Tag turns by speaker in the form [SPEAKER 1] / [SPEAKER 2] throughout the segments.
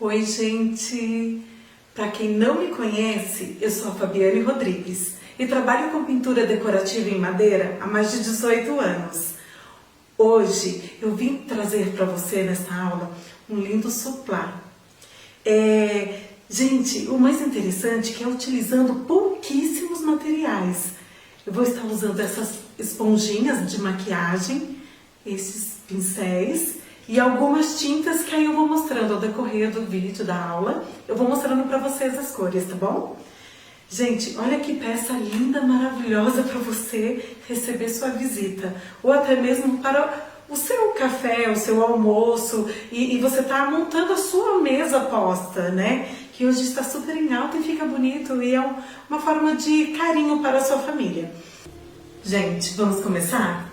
[SPEAKER 1] Oi, gente! Para quem não me conhece, eu sou a Fabiane Rodrigues e trabalho com pintura decorativa em madeira há mais de 18 anos. Hoje eu vim trazer para você nessa aula um lindo suplá. Gente, o mais interessante é que é utilizando pouquíssimos materiais. Eu vou estar usando essas esponjinhas de maquiagem, esses pincéis e algumas tintas que aí eu vou mostrando ao decorrer do vídeo, da aula. Eu vou mostrando para vocês as cores, tá bom? Gente, olha que peça linda, maravilhosa para você receber sua visita. Ou até mesmo para o seu café, o seu almoço. E você tá montando a sua mesa posta, né? Que hoje está super em alta e fica bonito. E é uma forma de carinho para a sua família. Gente, vamos começar?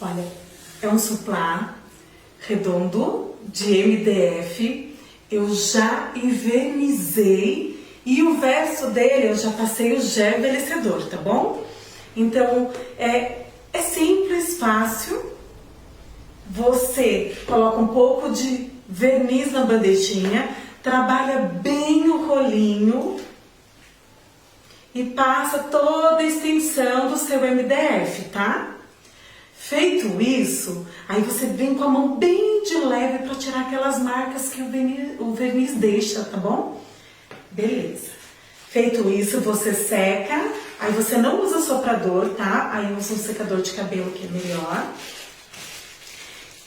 [SPEAKER 1] Olha, é um suplá redondo de MDF. Eu já envernizei. E o verso dele eu já passei o gel envelhecedor, tá bom? Então, é simples, fácil. Você coloca um pouco de verniz na bandejinha, trabalha bem o rolinho e passa toda a extensão do seu MDF, tá? Feito isso, aí você vem com a mão bem de leve para tirar aquelas marcas que o verniz deixa, tá bom? Beleza. Feito isso, você seca. Aí você não usa soprador, tá? Aí usa um secador de cabelo que é melhor.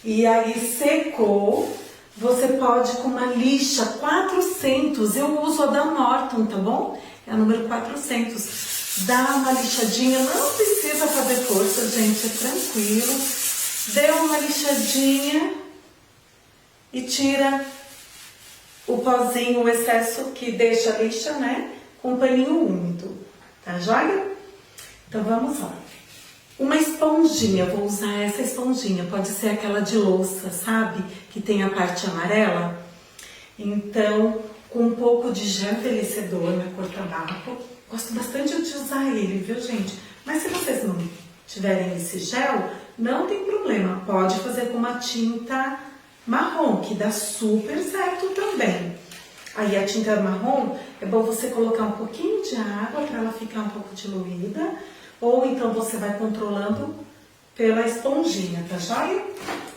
[SPEAKER 1] E aí secou, você pode com uma lixa 400. Eu uso a da Norton, tá bom? É a número 400. Dá uma lixadinha, não precisa fazer força, gente, é tranquilo. Deu uma lixadinha e tira o pozinho, o excesso que deixa a lixa, né? Com um paninho úmido, tá joia? Então vamos lá. Uma esponjinha, vou usar essa esponjinha, pode ser aquela de louça, sabe? Que tem a parte amarela. Então, com um pouco de gel envelhecedor na cor tabaco, gosto bastante de usar ele, viu, gente? Mas se vocês não tiverem esse gel, não tem problema, pode fazer com uma tinta marrom, que dá super certo também. Aí a tinta marrom, é bom você colocar um pouquinho de água para ela ficar um pouco diluída, ou então você vai controlando pela esponjinha, tá joia?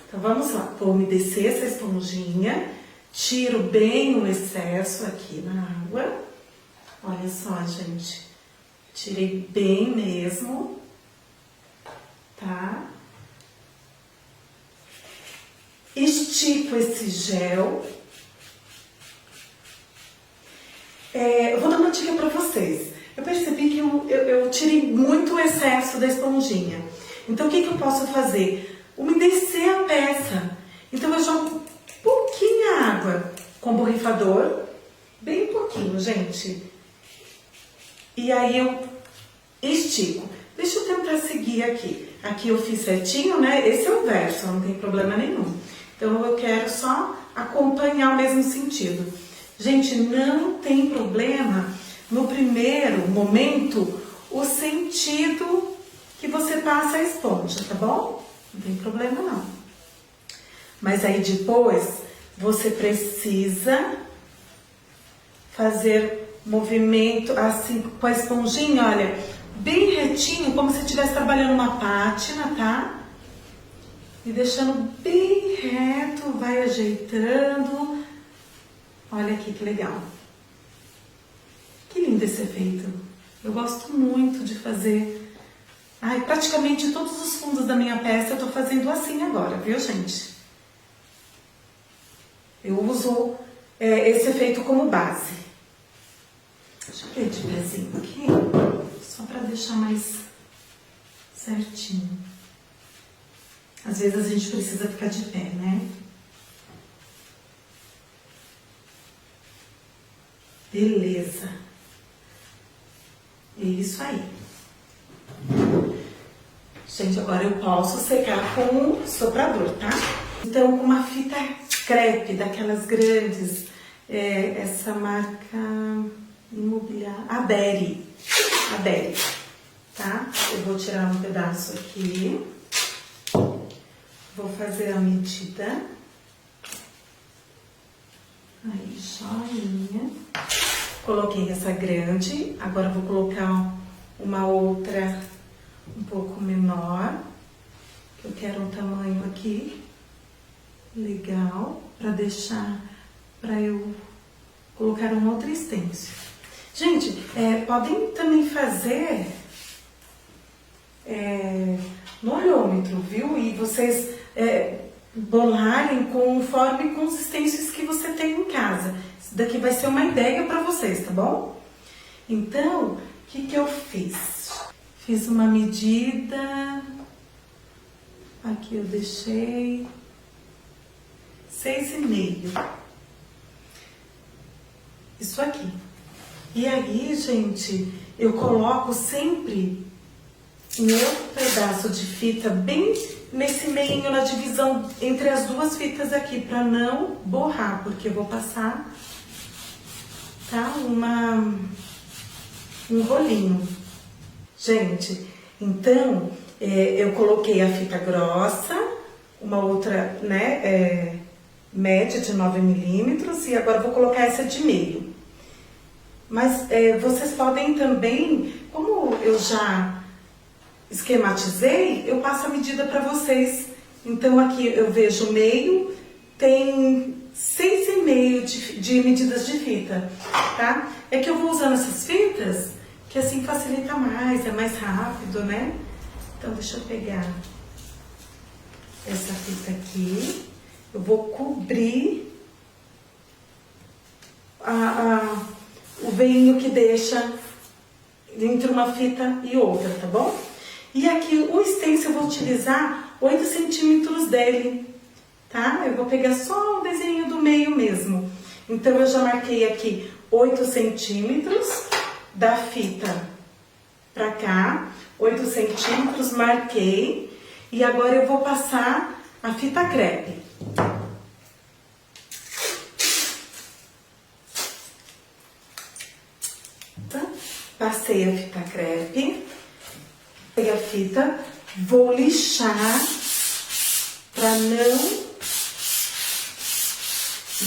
[SPEAKER 1] Então vamos lá, vou umedecer essa esponjinha, tiro bem o excesso aqui na água. Olha só, gente, tirei bem mesmo, tá? Estico esse gel. Eu vou dar uma dica para vocês. Eu percebi que eu tirei muito o excesso da esponjinha. Então, o que eu posso fazer? Umedecer a peça. Então, eu jogo pouquinha água com borrifador. Bem pouquinho, gente. E aí, eu estico. Deixa eu tentar seguir aqui. Aqui eu fiz certinho, né? Esse é o verso, não tem problema nenhum. Então, eu quero só acompanhar o mesmo sentido. Gente, não tem problema no primeiro momento o sentido que você passa a esponja, tá bom? Não tem problema não. Mas aí depois você precisa fazer movimento assim com a esponjinha, olha, bem retinho, como se estivesse trabalhando uma pátina, tá? E deixando bem reto, vai ajeitando. Olha aqui que legal. Que lindo esse efeito. Eu gosto muito de fazer. Ai, praticamente todos os fundos da minha peça eu tô fazendo assim agora, viu, gente? Eu uso esse efeito como base. Deixa eu ver de pezinho aqui, só para deixar mais certinho. Às vezes a gente precisa ficar de pé, né? Beleza. É isso aí. Gente, agora eu posso secar com o soprador, tá? Então, com uma fita crepe, daquelas grandes, essa marca imobiliária, Adere, tá? Eu vou tirar um pedaço aqui. Vou fazer a medida. Aí, joinha. Coloquei essa grande, agora vou colocar uma outra um pouco menor. Eu quero um tamanho aqui legal para deixar, para eu colocar um outro stencil. Gente, podem também fazer no olhômetro, viu? E vocês bolarem conforme com os stencils que você tem em casa. Isso daqui vai ser uma ideia para vocês, tá bom? Então, o que eu fiz? Fiz uma medida, aqui eu deixei 6,5. Isso aqui. E aí, gente, eu coloco sempre um outro pedaço de fita bem nesse meinho, na divisão entre as duas fitas aqui, para não borrar, porque eu vou passar, tá? Um rolinho. Gente, então, eu coloquei a fita grossa, uma outra, né, média de 9 milímetros, e agora vou colocar essa de meio. Mas vocês podem também, como eu já esquematizei, eu passo a medida para vocês. Então aqui eu vejo meio, tem 6,5 de medidas de fita, tá? É que eu vou usando essas fitas, que assim facilita mais, é mais rápido, né? Então deixa eu pegar essa fita aqui, eu vou cobrir o veinho que deixa entre uma fita e outra, tá bom? E aqui o stencil eu vou utilizar 8 centímetros dele, tá? Eu vou pegar só o desenho do meio mesmo. Então eu já marquei aqui 8 centímetros da fita pra cá, 8 centímetros, marquei. E agora eu vou passar a fita crepe. Passei a fita crepe, peguei a fita, vou lixar para não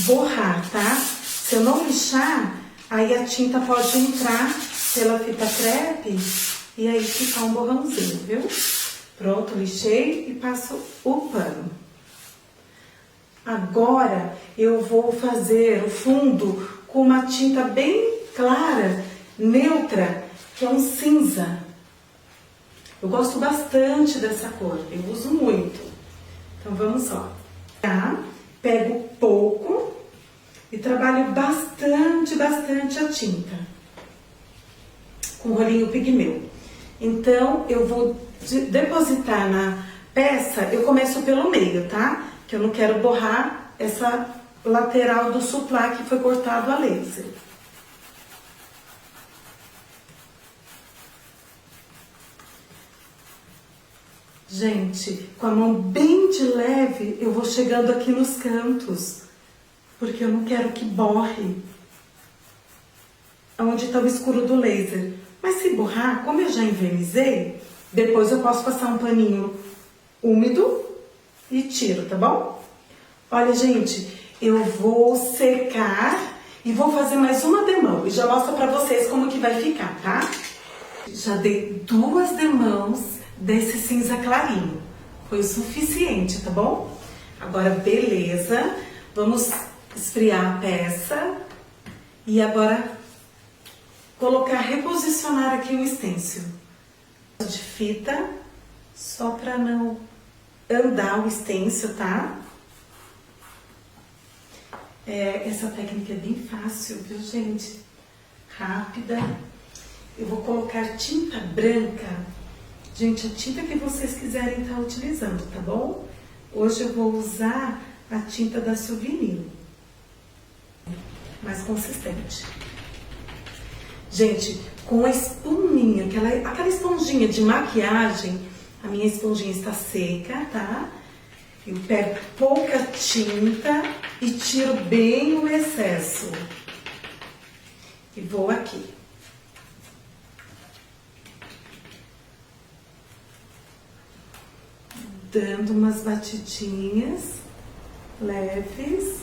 [SPEAKER 1] borrar, tá? Se eu não lixar, aí a tinta pode entrar pela fita crepe e aí ficar um borrãozinho, viu? Pronto, lixei e passo o pano. Agora eu vou fazer o fundo com uma tinta bem clara, neutra, que é um cinza. Eu gosto bastante dessa cor, eu uso muito. Então vamos lá. Tá? Pego pouco e trabalho bastante a tinta com rolinho pigmeu. Então eu vou depositar na peça, eu começo pelo meio, tá? Que eu não quero borrar essa lateral do suplá que foi cortado a laser. Gente, com a mão bem de leve, eu vou chegando aqui nos cantos, porque eu não quero que borre onde está o escuro do laser. Mas se borrar, como eu já envernizei, depois eu posso passar um paninho úmido e tiro, tá bom? Olha, gente, eu vou secar e vou fazer mais uma demão e já mostro pra vocês como que vai ficar, tá? Já dei 2 demãos desse cinza clarinho. Foi o suficiente, tá bom? Agora, beleza. Vamos esfriar a peça. E agora, reposicionar aqui o stencil. De fita, só pra não andar o stencil, tá? Essa técnica é bem fácil, viu, gente? Rápida. Eu vou colocar tinta branca. Gente, a tinta que vocês quiserem estar utilizando, tá bom? Hoje eu vou usar a tinta da Souvenir, mais consistente. Gente, com a espuminha, aquela esponjinha de maquiagem, a minha esponjinha está seca, tá? Eu pego pouca tinta e tiro bem o excesso. E vou aqui. Dando umas batidinhas leves.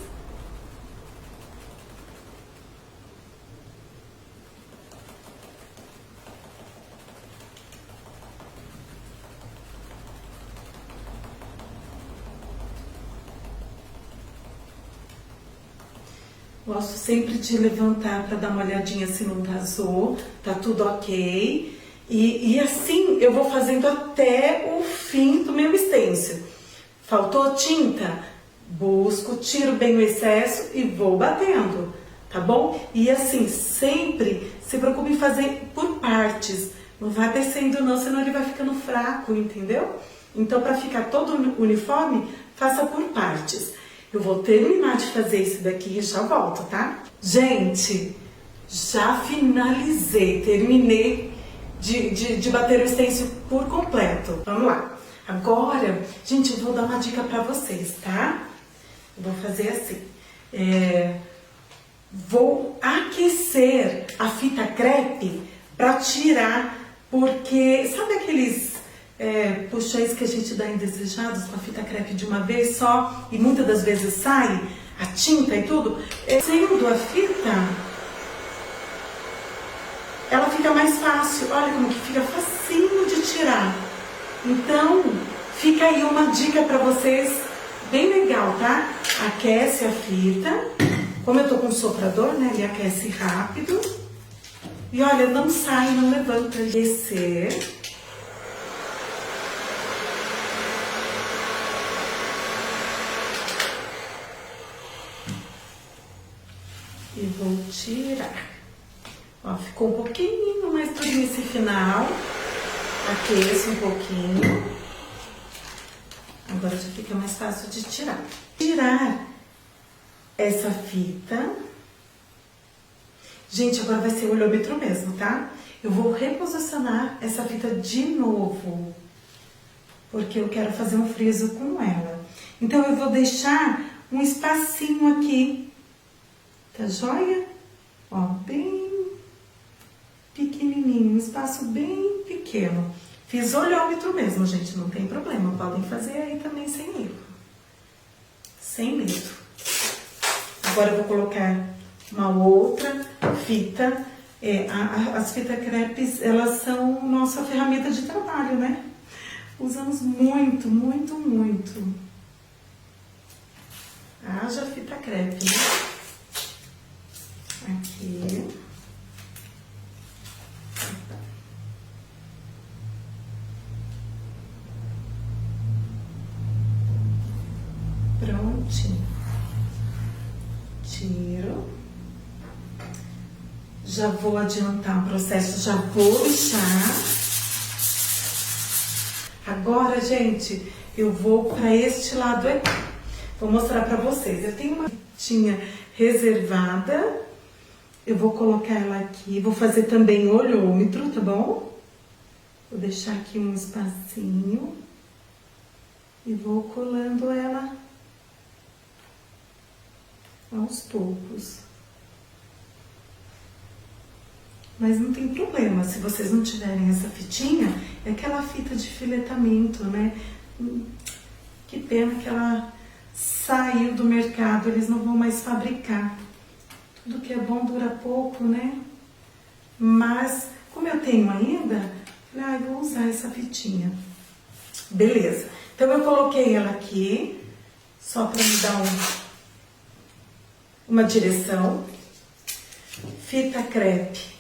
[SPEAKER 1] Gosto sempre de levantar para dar uma olhadinha se não vazou, tá tudo ok. E assim eu vou fazendo até o fim do meu stencil. Faltou tinta? Busco, tiro bem o excesso e vou batendo, tá bom? E assim, sempre se preocupe em fazer por partes. Não vai descendo não, senão ele vai ficando fraco, entendeu? Então, para ficar todo uniforme, faça por partes. Eu vou terminar de fazer isso daqui e já volto, tá? Gente, já finalizei, terminei de bater o stencil por completo. Vamos lá. Agora, gente, eu vou dar uma dica pra vocês, tá? Eu vou fazer assim. Vou aquecer a fita crepe pra tirar, porque sabe aqueles puxões que a gente dá indesejados com a fita crepe de uma vez só e muitas das vezes sai a tinta e tudo? Sendo a fita, ela fica mais fácil. Olha como que fica facinho de tirar. Então, fica aí uma dica pra vocês, bem legal, tá? Aquece a fita. Como eu tô com um soprador, né, ele aquece rápido. E olha, não sai, não levanta. Descer. E vou tirar. Ó, ficou um pouquinho mais durinho esse final. Aqueço um pouquinho. Agora já fica mais fácil de tirar. Tirar essa fita. Gente, agora vai ser o olhômetro mesmo, tá? Eu vou reposicionar essa fita de novo, porque eu quero fazer um friso com ela. Então, eu vou deixar um espacinho aqui, tá joia? Ó, bem pequenininho, um espaço bem pequeno. Fiz olhômetro mesmo, gente, não tem problema. Podem fazer aí também sem erro. Sem medo. Agora eu vou colocar uma outra fita. As fitas crepes, elas são nossa ferramenta de trabalho, né? Usamos muito, muito, muito. Haja fita crepe, né? Aqui. Prontinho. Tiro. Já vou adiantar o processo, já vou lixar. Agora, gente, eu vou para este lado aqui. Vou mostrar para vocês. Eu tenho uma fitinha reservada. Eu vou colocar ela aqui. Vou fazer também olhômetro, tá bom? Vou deixar aqui um espacinho. E vou colando ela aos poucos. Mas não tem problema, se vocês não tiverem essa fitinha, é aquela fita de filetamento, né? Que pena que ela saiu do mercado, eles não vão mais fabricar. Tudo que é bom dura pouco, né? Mas, como eu tenho ainda, falei, vou usar essa fitinha. Beleza. Então, eu coloquei ela aqui, só para me dar uma direção. Fita crepe.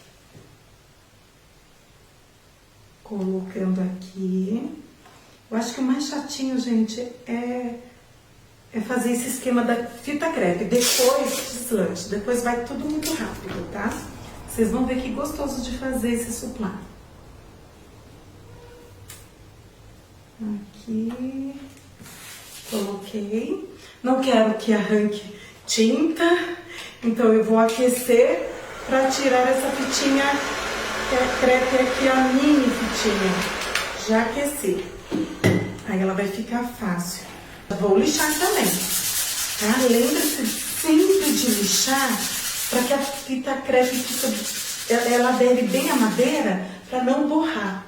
[SPEAKER 1] Colocando aqui. Eu acho que o mais chatinho, gente, é fazer esse esquema da fita crepe. Depois, deslante. Depois vai tudo muito rápido, tá? Vocês vão ver que gostoso de fazer esse suplá. Aqui. Coloquei. Não quero que arranque tinta. Então, eu vou aquecer para tirar essa fitinha crepe aqui, a mini fitinha. Já aqueci. Aí ela vai ficar fácil. Vou lixar também, tá? Lembre-se sempre de lixar para que a fita crepe ela adere bem à madeira para não borrar.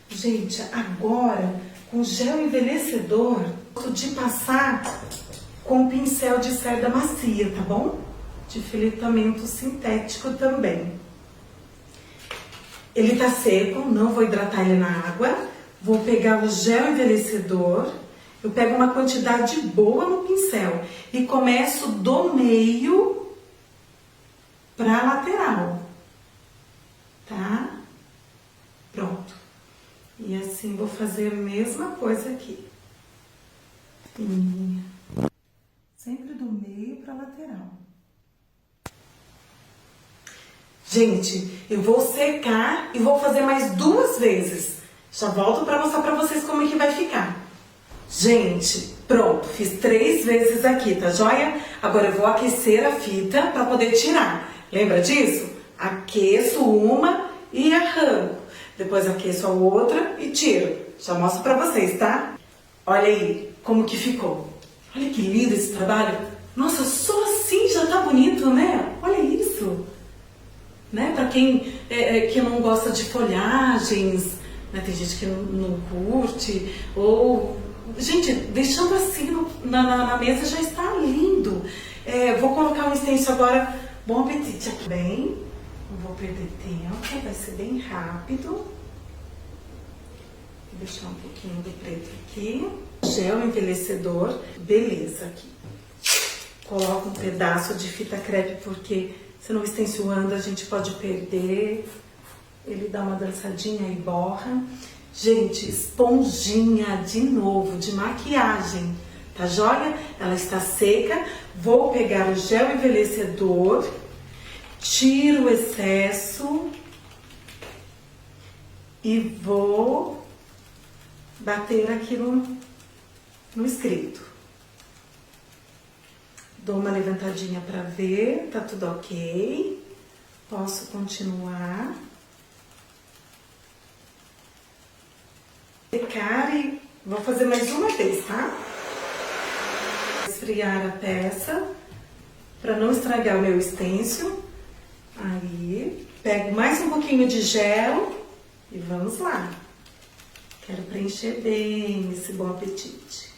[SPEAKER 1] Gente, agora com gel envelhecedor, de passar com pincel de cerda macia, tá bom? De filetamento sintético também. Ele tá seco, não vou hidratar ele na água. Vou pegar o gel envelhecedor. Eu pego uma quantidade boa no pincel e começo do meio pra lateral, tá? Pronto. E assim vou fazer a mesma coisa aqui. Fininha. Sempre do meio pra lateral. Gente, eu vou secar e vou fazer mais 2 vezes. Já volto pra mostrar pra vocês como é que vai ficar. Gente, pronto, fiz 3 vezes aqui, tá joia? Agora eu vou aquecer a fita pra poder tirar. Lembra disso? Aqueço uma e arranco. Depois aqueço a outra e tiro. Já mostro pra vocês, tá? Olha aí como que ficou. Olha que lindo esse trabalho. Nossa, só assim já tá bonito, né? Olha isso. Né? Pra quem que não gosta de folhagens, né? Tem gente que não curte, ou... Gente, deixando assim na mesa já está lindo. Vou colocar um stencil agora. Bom apetite aqui. Bem, não vou perder tempo, vai ser bem rápido. Vou deixar um pouquinho do preto aqui. Gel envelhecedor, beleza aqui. Coloco um pedaço de fita crepe, porque senão o stencil anda, a gente pode perder. Ele dá uma dançadinha e borra. Gente, esponjinha de novo, de maquiagem, tá joia? Ela está seca. Vou pegar o gel envelhecedor, tiro o excesso e vou bater aqui no escrito. Dou uma levantadinha para ver, tá tudo ok. Posso continuar. Secar e vou fazer mais uma vez, tá? Esfriar a peça para não estragar o meu stencil. Aí, pego mais um pouquinho de gel e vamos lá. Quero preencher bem esse bom apetite.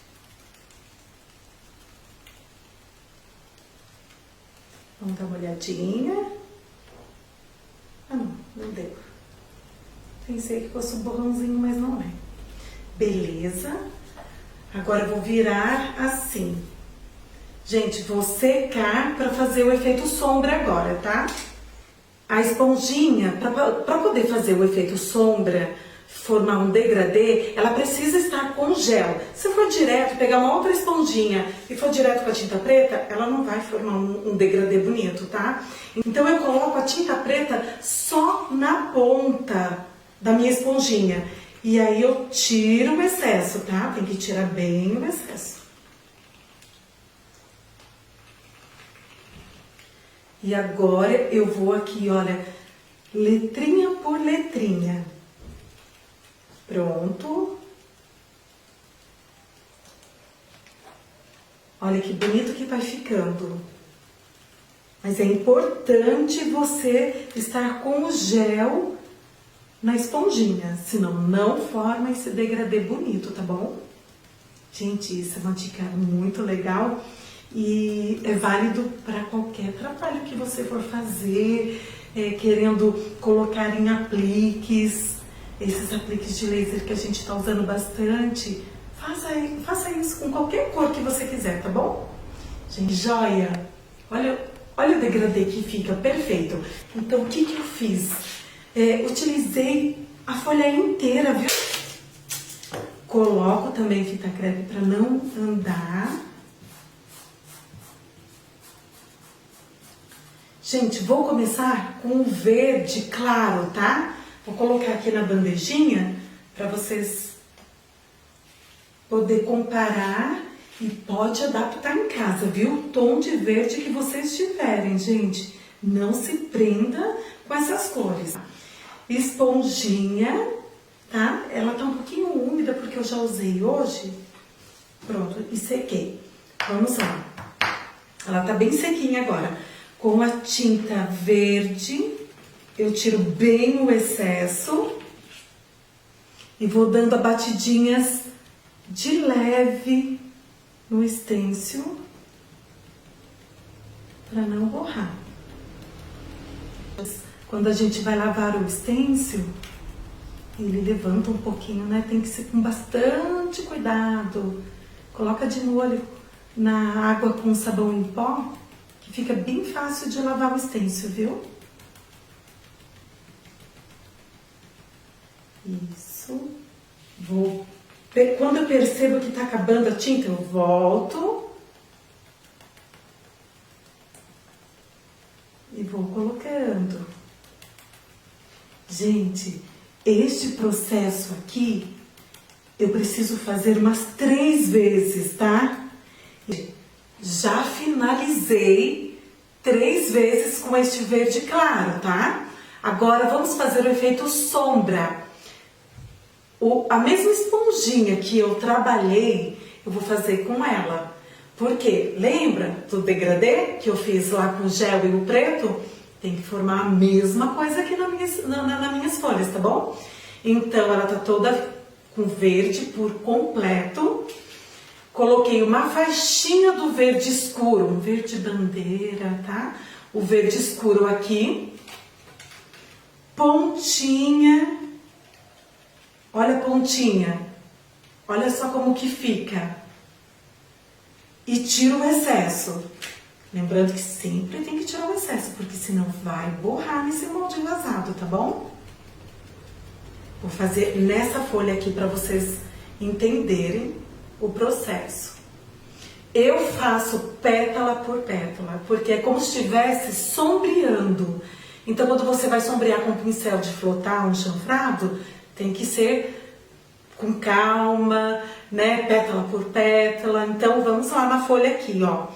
[SPEAKER 1] Vamos dar uma olhadinha. Ah, não deu. Pensei que fosse um borrãozinho, mas não é. Beleza. Agora eu vou virar assim. Gente, vou secar para fazer o efeito sombra agora, tá? A esponjinha, para poder fazer o efeito sombra, formar um degradê, ela precisa estar com gel. Se for direto, pegar uma outra esponjinha e for direto com a tinta preta, ela não vai formar um degradê bonito, tá? Então eu coloco a tinta preta só na ponta da minha esponjinha. E aí eu tiro o excesso, tá? Tem que tirar bem o excesso. E agora eu vou aqui, olha, letrinha por letrinha. Pronto. Olha que bonito que vai ficando. Mas é importante você estar com o gel na esponjinha, senão não forma esse degradê bonito, tá bom? Gente, isso é uma dica muito legal e é válido para qualquer trabalho que você for fazer, querendo colocar em apliques, esses apliques de laser que a gente está usando bastante. Faça isso com qualquer cor que você quiser, tá bom? Gente, joia! Olha o degradê que fica, perfeito. Então, o que eu fiz? Utilizei a folha inteira, viu? Coloco também fita crepe para não andar. Gente, vou começar com o verde claro, tá? Vou colocar aqui na bandejinha para vocês poder comparar e pode adaptar em casa, viu? O tom de verde que vocês tiverem, gente. Não se prenda com essas cores. Esponjinha, tá? Ela tá um pouquinho úmida porque eu já usei hoje. Pronto, e sequei. Vamos lá. Ela tá bem sequinha agora. Com a tinta verde, eu tiro bem o excesso e vou dando batidinhas de leve no stencil para não borrar. Quando a gente vai lavar o stencil, ele levanta um pouquinho, né? Tem que ser com bastante cuidado. Coloca de molho na água com sabão em pó, que fica bem fácil de lavar o stencil, viu? Isso. Quando eu percebo que tá acabando a tinta, eu volto. E vou colocando. Gente, este processo aqui, eu preciso fazer umas 3 vezes, tá? Já finalizei 3 vezes com este verde claro, tá? Agora vamos fazer o efeito sombra. A mesma esponjinha que eu trabalhei, eu vou fazer com ela. Porque lembra do degradê que eu fiz lá com o gel e o preto? Tem que formar a mesma coisa aqui nas minhas folhas, tá bom? Então ela tá toda com verde por completo. Coloquei uma faixinha do verde escuro, um verde bandeira, tá? O verde escuro aqui. Pontinha. Olha a pontinha. Olha só como que fica. E tiro o excesso. Lembrando que sempre tem que tirar o excesso, porque senão vai borrar nesse molde vazado, tá bom? Vou fazer nessa folha aqui para vocês entenderem o processo. Eu faço pétala por pétala, porque é como se estivesse sombreando. Então, quando você vai sombrear com um pincel de flotar, um chanfrado, tem que ser com calma, né? Pétala por pétala. Então, vamos lá na folha aqui, ó.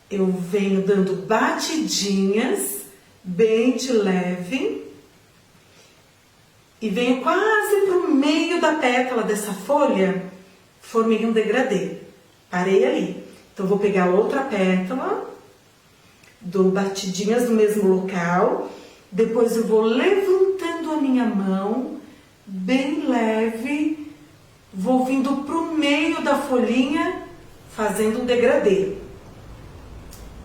[SPEAKER 1] Eu venho dando batidinhas, bem de leve. E venho quase pro meio da pétala dessa folha, formei um degradê. Parei ali. Então, vou pegar outra pétala, dou batidinhas no mesmo local. Depois eu vou levantando a minha mão, bem leve, vou vindo pro meio da folhinha, fazendo um degradê.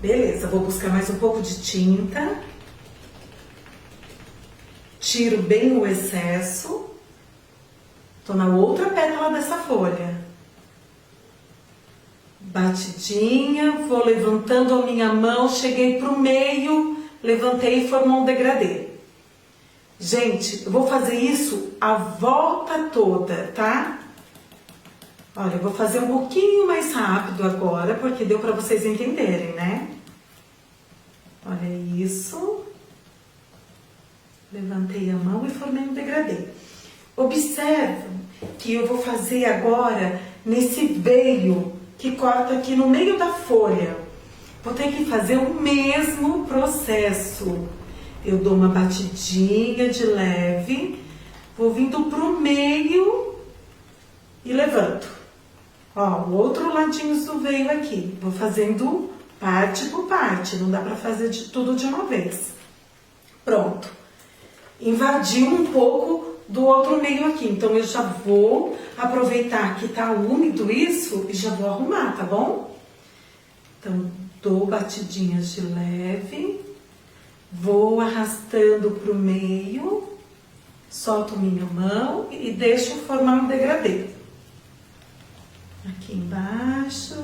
[SPEAKER 1] Beleza, vou buscar mais um pouco de tinta. Tiro bem o excesso. Tô na outra pétala dessa folha. Batidinha, vou levantando a minha mão, cheguei pro meio, levantei e formou um degradê. Gente, eu vou fazer isso a volta toda, tá? Olha, eu vou fazer um pouquinho mais rápido agora, porque deu pra vocês entenderem, né? Olha isso. Levantei a mão e formei um degradê. Observe que eu vou fazer agora nesse veio que corta aqui no meio da folha. Vou ter que fazer o mesmo processo. Eu dou uma batidinha de leve, vou vindo pro meio e levanto. Ó, o outro ladinho do veio aqui. Vou fazendo parte por parte, não dá pra fazer tudo de uma vez. Pronto. Invadiu um pouco do outro meio aqui, então eu já vou aproveitar que tá úmido isso e já vou arrumar, tá bom? Então, dou batidinhas de leve, vou arrastando pro meio, solto minha mão e deixo formar um degradê. Aqui embaixo.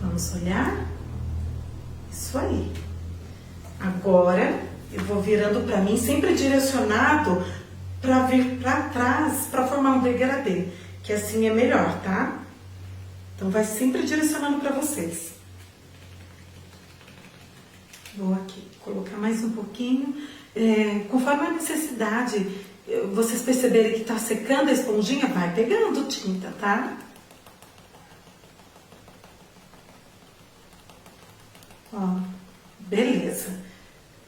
[SPEAKER 1] Vamos olhar? Isso aí. Agora, eu vou virando pra mim, sempre direcionado pra vir pra trás, pra formar um degradê. Que assim é melhor, tá? Então, vai sempre direcionando pra vocês. Vou aqui colocar mais um pouquinho. Conforme a necessidade, vocês perceberem que tá secando a esponjinha, vai pegando tinta, tá? Ó, beleza.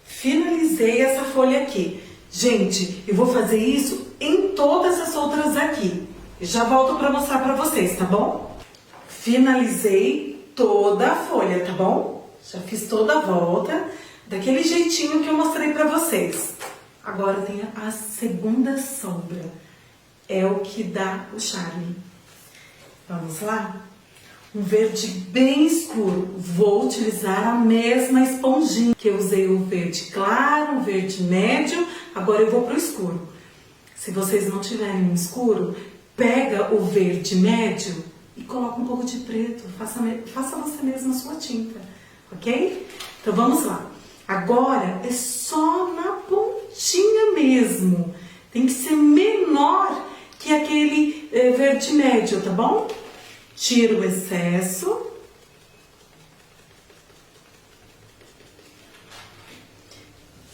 [SPEAKER 1] Finalizei essa folha aqui. Gente, eu vou fazer isso em todas as outras aqui. Já volto pra mostrar pra vocês, tá bom? Finalizei toda a folha, tá bom? Já fiz toda a volta, daquele jeitinho que eu mostrei pra vocês. Agora tem a segunda sombra. É o que dá o charme. Vamos lá? Um verde bem escuro. Vou utilizar a mesma esponjinha que eu usei, o verde claro, o verde médio. Agora eu vou pro escuro. Se vocês não tiverem um escuro, pega o verde médio e coloca um pouco de preto. Faça você mesma a sua tinta, ok? Então vamos lá. Agora é só na pontinha mesmo. Tem que ser menor que aquele verde médio, tá bom? Tira o excesso.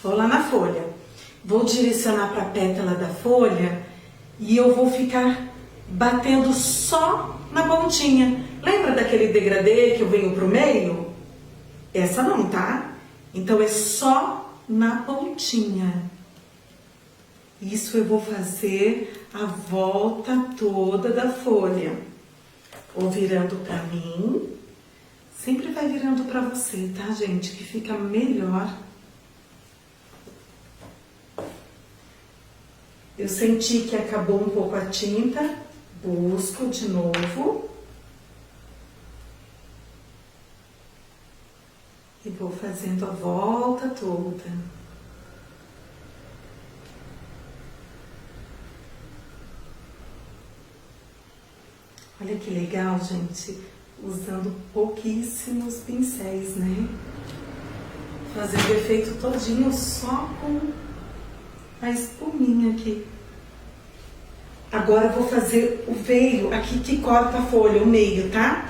[SPEAKER 1] Vou lá na folha. Vou direcionar para a pétala da folha e eu vou ficar batendo só na pontinha. Lembra daquele degradê que eu venho pro meio? Essa não, tá? Então é só na pontinha. Isso eu vou fazer a volta toda da folha. Ou virando pra mim. Sempre vai virando pra você, tá, gente? Que fica melhor. Eu senti que acabou um pouco a tinta. Busco de novo. E vou fazendo a volta toda. Olha que legal, gente. Usando pouquíssimos pincéis, né? Fazendo o efeito todinho só com a espuminha aqui. Agora eu vou fazer o veio aqui que corta a folha, o meio, tá?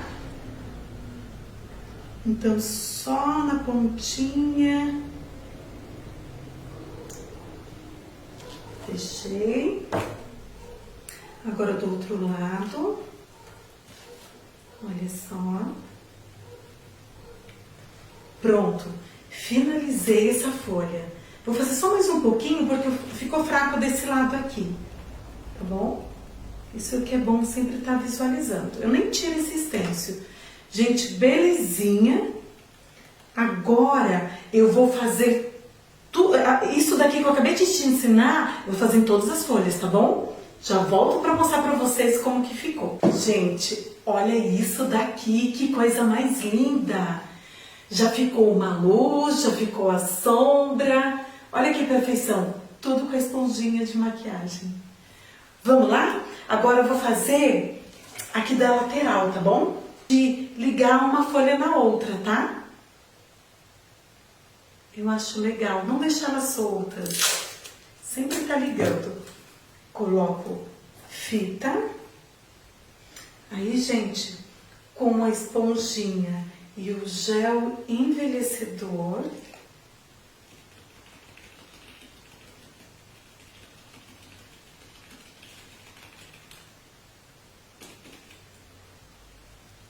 [SPEAKER 1] Então, só na pontinha. Fechei. Agora do outro lado. Olha só. Pronto. Finalizei essa folha. Vou fazer só mais um pouquinho, porque ficou fraco desse lado aqui. Tá bom? Isso é o que é bom sempre estar visualizando. Eu nem tiro esse stencil. Gente, belezinha. Agora eu vou fazer tudo. Isso daqui que eu acabei de te ensinar, eu vou fazer em todas as folhas, tá bom? Já volto para mostrar para vocês como que ficou. Gente, olha isso daqui, que coisa mais linda. Já ficou uma luz, já ficou a sombra. Olha que perfeição. Tudo com a esponjinha de maquiagem. Vamos lá? Agora eu vou fazer aqui da lateral, tá bom? De ligar uma folha na outra, tá? Eu acho legal, não deixar elas soltas. Sempre tá ligando. Coloco fita. Aí, gente, com a esponjinha e o gel envelhecedor,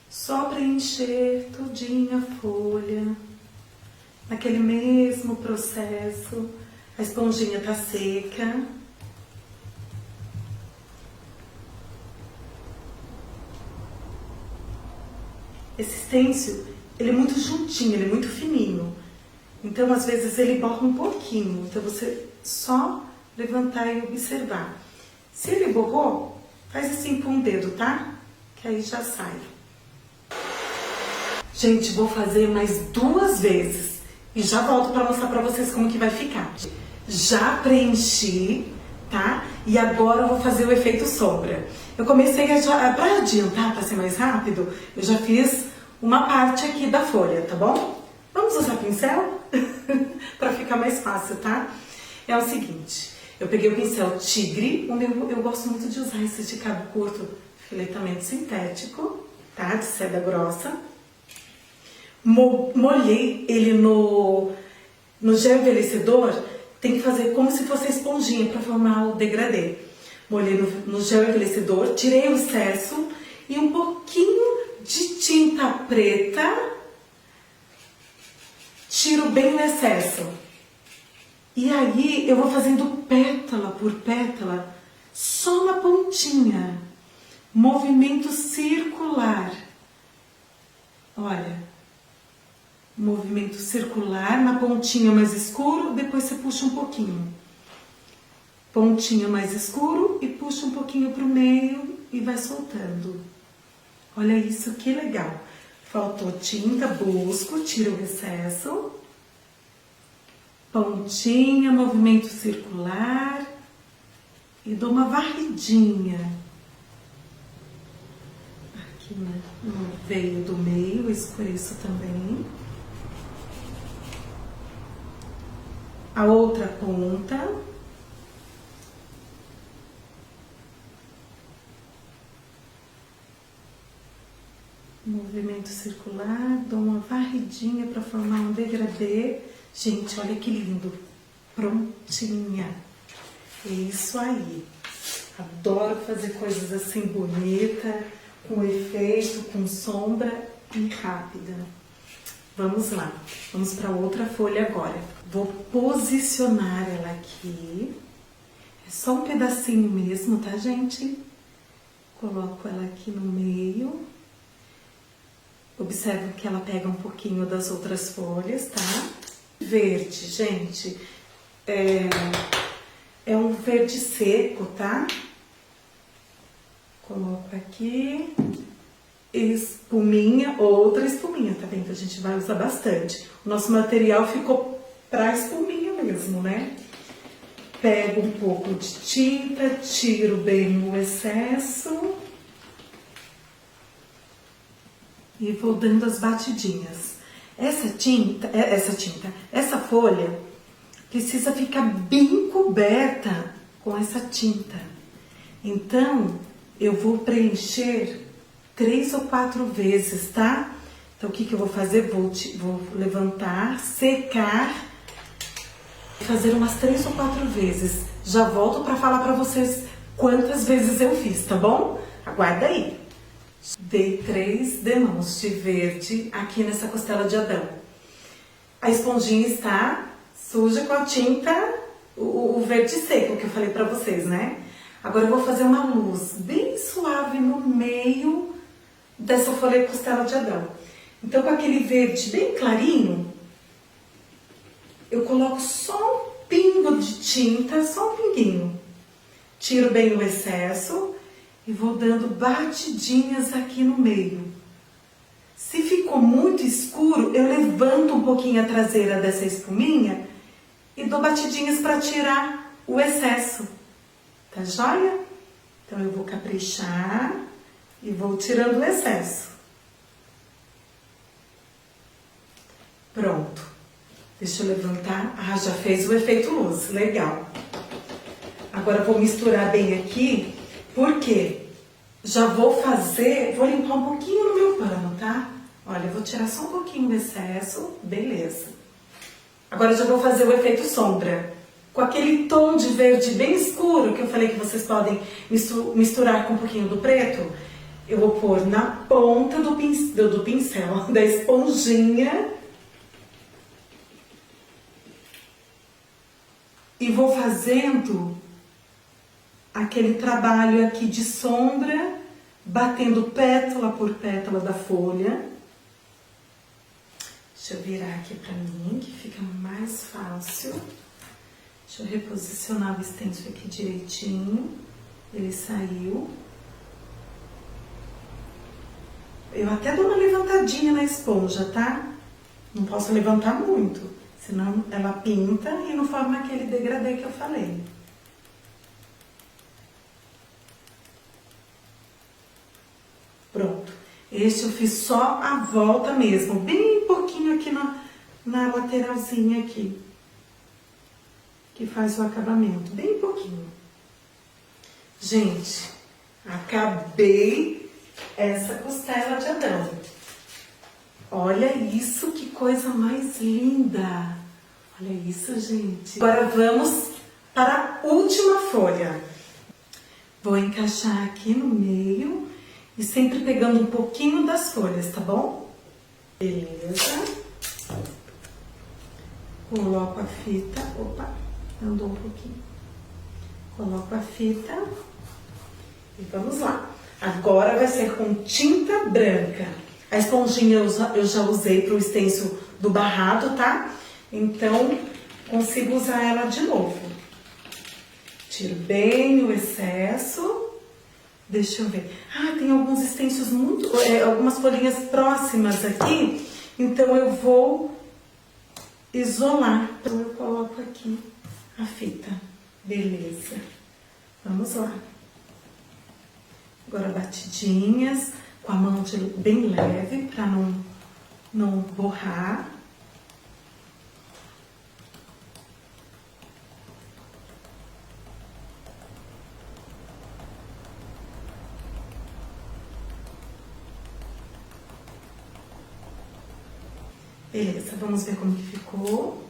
[SPEAKER 1] só preencher todinha a folha, naquele mesmo processo. A esponjinha tá seca. Esse stencil, ele é muito juntinho, ele é muito fininho. Então, às vezes, ele borra um pouquinho. Então, você só levantar e observar. Se ele borrou, faz assim com o dedo, tá? Que aí já sai. Gente, vou fazer mais 2 vezes. E já volto para mostrar para vocês como que vai ficar. Já preenchi, tá? E agora eu vou fazer o efeito sombra. Eu comecei para adiantar, para ser mais rápido, eu já fiz uma parte aqui da folha, tá bom? Vamos usar pincel? Para ficar mais fácil, tá? É o seguinte, eu peguei o pincel tigre, eu gosto muito de usar esse de cabo curto, filetamento sintético, tá? De seda grossa. Molhei ele no gel envelhecedor, tem que fazer como se fosse esponjinha para formar o degradê. Molhei no gel envelhecedor, tirei o excesso e um pouquinho de tinta preta, tiro bem o excesso. E aí eu vou fazendo pétala por pétala, só na pontinha. Movimento circular. Olha, movimento circular na pontinha mais escuro, depois você puxa um pouquinho. Pontinha mais escuro e puxa um pouquinho para o meio e vai soltando. Olha isso, que legal. Faltou tinta, busco, tiro o excesso. Pontinha, movimento circular. E dou uma varridinha. aqui no veio do meio, escureço também. A outra ponta. Movimento circular, dou uma varridinha para formar um degradê. Gente, olha que lindo. Prontinha. É isso aí. Adoro fazer coisas assim bonita, com efeito, com sombra e rápida. Vamos lá. Vamos para outra folha agora. Vou posicionar ela aqui. É só um pedacinho mesmo, tá, gente? Coloco ela aqui no meio. Observe que ela pega um pouquinho das outras folhas, tá? Verde, gente, é um verde seco, tá? Coloco aqui, espuminha, outra espuminha, tá vendo? A gente vai usar bastante. O nosso material ficou pra espuminha mesmo, né? Pego um pouco de tinta, tiro bem o excesso. E vou dando as batidinhas. Essa folha precisa ficar bem coberta com essa tinta. Então, eu vou preencher 3 ou 4 vezes, tá? Então, o que eu vou fazer? Vou levantar, secar, fazer umas 3 ou 4 vezes. Já volto para falar para vocês quantas vezes eu fiz, tá bom? Aguarda aí. Dei 3 demãos de verde aqui nessa costela de Adão. A esponjinha está suja com a tinta, o verde seco que eu falei pra vocês, né? Agora eu vou fazer uma luz bem suave no meio dessa folha de costela de Adão. Então, com aquele verde bem clarinho, eu coloco só um pingo de tinta, só um pinguinho. Tiro bem o excesso. E vou dando batidinhas aqui no meio. Se ficou muito escuro, eu levanto um pouquinho a traseira dessa espuminha e dou batidinhas para tirar o excesso. Tá joia? Então eu vou caprichar e vou tirando o excesso. Pronto. Deixa eu levantar. Ah, já fez o efeito luz. Legal. Agora eu vou misturar bem aqui. Por quê? Já vou limpar um pouquinho no meu pano, tá? Olha, eu vou tirar só um pouquinho do excesso, beleza. Agora já vou fazer o efeito sombra. Com aquele tom de verde bem escuro, que eu falei que vocês podem misturar com um pouquinho do preto, eu vou pôr na ponta do pincel, da esponjinha. E vou fazendo aquele trabalho aqui de sombra, batendo pétala por pétala da folha. Deixa eu virar aqui pra mim, que fica mais fácil. Deixa eu reposicionar o stencil aqui direitinho. Ele saiu. Eu até dou uma levantadinha na esponja, tá? Não posso levantar muito, senão ela pinta e não forma aquele degradê que eu falei. Pronto. Este eu fiz só a volta mesmo, bem pouquinho aqui na lateralzinha aqui, que faz o acabamento, bem pouquinho. Gente, acabei essa costela de Adão. Olha isso, que coisa mais linda. Olha isso, gente. Agora vamos para a última folha. Vou encaixar aqui no meio. E sempre pegando um pouquinho das folhas, tá bom? Beleza. Coloco a fita. Opa, andou um pouquinho. Coloco a fita. E vamos lá. Agora vai ser com tinta branca. A esponjinha eu já usei para o stencil do barrado, tá? Então, consigo usar ela de novo. Tiro bem o excesso. Deixa eu ver. Ah, tem alguns stencils algumas folhinhas próximas aqui. Então, eu vou isolar. Então, eu coloco aqui a fita. Beleza. Vamos lá. Agora, batidinhas. com a mão bem leve para não borrar. Beleza, vamos ver como que ficou.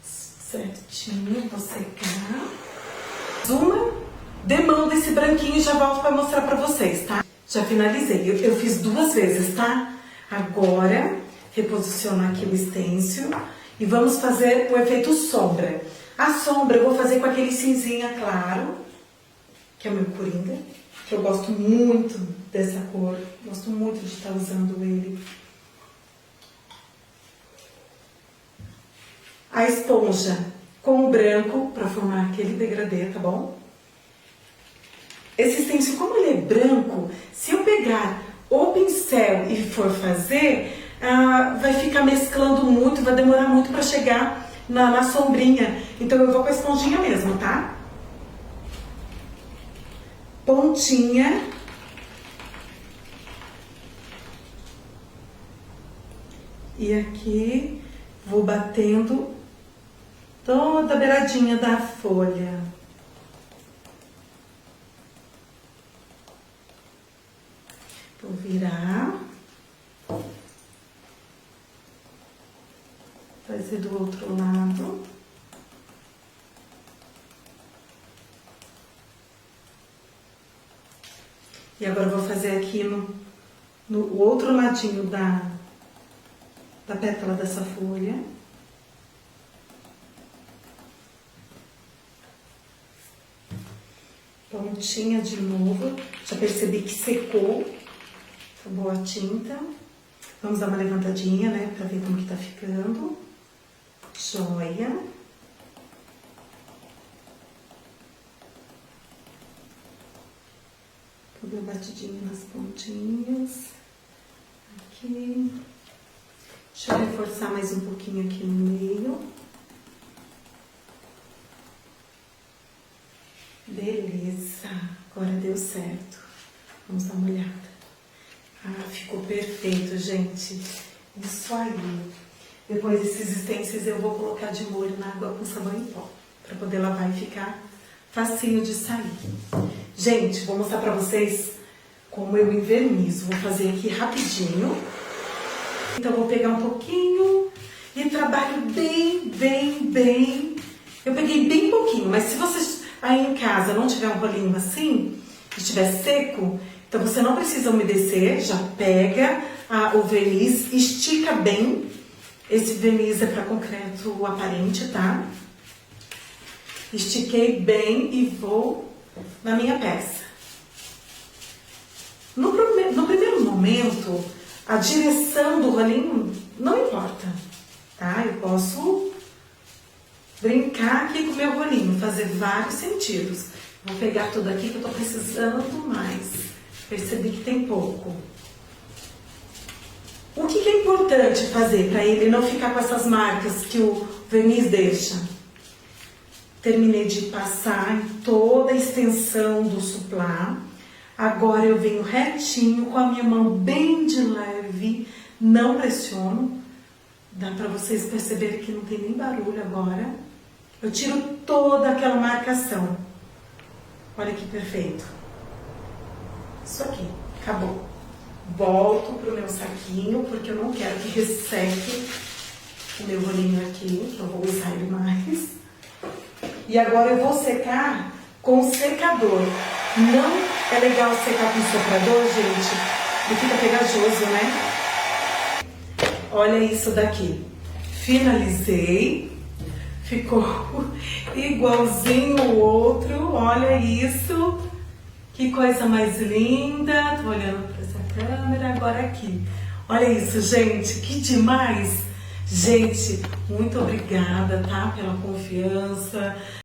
[SPEAKER 1] Certinho, vou secar. Uma demão desse branquinho e já volto para mostrar para vocês, tá? Já finalizei, eu fiz 2 vezes, tá? Agora, reposiciono aqui o stencil e vamos fazer o efeito sombra. A sombra eu vou fazer com aquele cinzinha claro, que é o meu Coringa, que eu gosto muito dessa cor, gosto muito de estar usando ele. A esponja com o branco para formar aquele degradê, tá bom? Esse stencil, como ele é branco, se eu pegar o pincel e for fazer, vai ficar mesclando muito, vai demorar muito para chegar na sombrinha. Então eu vou com a esponjinha mesmo, tá? Pontinha. E aqui vou batendo toda a beiradinha da folha. Vou virar. Fazer do outro lado. E agora eu vou fazer aqui no outro ladinho da pétala dessa folha. Pontinha de novo. Já percebi que secou. Acabou a tinta. Vamos dar uma levantadinha, né? Pra ver como que tá ficando. Joia. Vou dar uma batidinha nas pontinhas. Aqui. Deixa eu reforçar mais um pouquinho aqui no meio. Beleza. Agora deu certo. Vamos dar uma olhada. Ficou perfeito, gente. Isso aí. Depois desses stencils eu vou colocar de molho na água com sabão em pó. Pra poder lavar e ficar facinho de sair. Gente, vou mostrar pra vocês como eu envernizo. Vou fazer aqui rapidinho. Então eu vou pegar um pouquinho e trabalho bem. Eu peguei bem pouquinho, mas se vocês aí em casa não tiver um rolinho assim, estiver seco, então você não precisa umedecer, já pega o verniz, estica bem. Esse verniz é para concreto aparente, tá? Estiquei bem e vou na minha peça. No primeiro momento, a direção do rolinho não importa, tá? Eu posso brincar aqui com o meu rolinho, fazer vários sentidos. Vou pegar tudo aqui que eu tô precisando mais. Percebi que tem pouco. O que é importante fazer para ele não ficar com essas marcas que o verniz deixa? Terminei de passar em toda a extensão do suplá. Agora eu venho retinho, com a minha mão bem de leve, não pressiono. Dá para vocês perceberem que não tem nem barulho agora. Eu tiro toda aquela marcação. Olha que perfeito. Isso aqui, acabou. Volto pro meu saquinho, porque eu não quero que resseque o meu rolinho aqui, que eu vou usar ele mais. E agora eu vou secar com secador. Não é legal secar com soprador, gente? Ele fica pegajoso, né? Olha isso daqui. Finalizei. Ficou igualzinho o outro. Olha isso. Que coisa mais linda. Tô olhando para essa câmera. Agora aqui. Olha isso, gente. Que demais. Gente, muito obrigada, tá? Pela confiança.